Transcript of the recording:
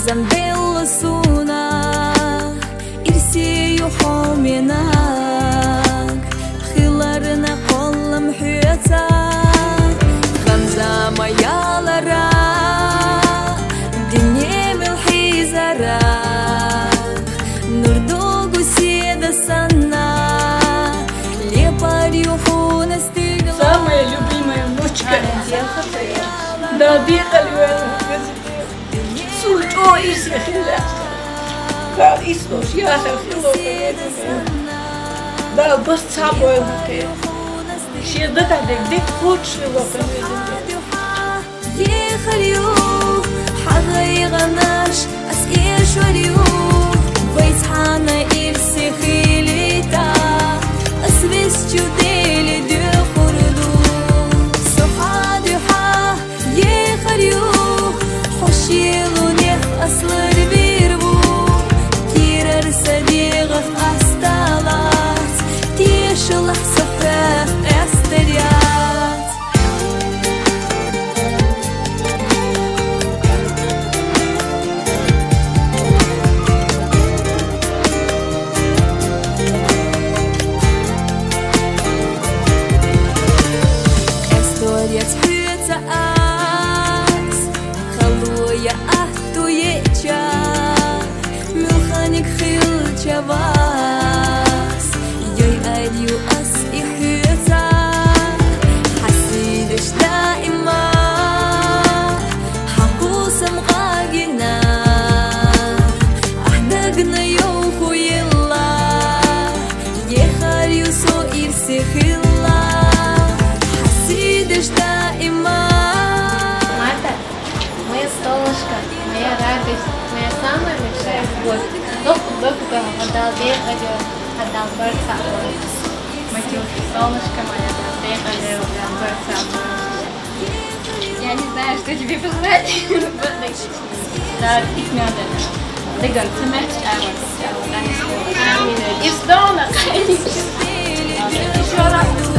Zambello suna irsi yuhomenak Khillarına kollam hüyata Khamza mayalara Dinnemil hizara Nurdugu седа санна Лепар юхуна стигла Самая любимая внучка. Да, бегали в этом. Сульто и сехила. Да, и слушай, я сохила. Да, бас собой буты. Щеда так, где хочешь его повезти. يخليو حظا يغناش أسئل شوليو بيت حانا إرسي خيليتا أسبس جوديلي دو خردو سحاد يحا يخليو حشيلو نيخ أصل ربيربو كيرر صديق في أستالات تيشلح صفاف أستريات Тьфыца ас, халуя ахтуеча, мюханик хилча вас, йой адью ас и хыца, хасидыш даима, хакусам гагина, ахдагна йохуилла, ехарью со ирси хилла. Моя солнышко, моя радость, моя самая большая любовь. Доктор отдал бегаю, отдал борца. Матюшка, солнышко моя, бегаю, отдал борца. Я не знаю, что тебе пожелать. Да, ich melde. Digga, zum Beispiel einfach. И что у нас? Еще раз.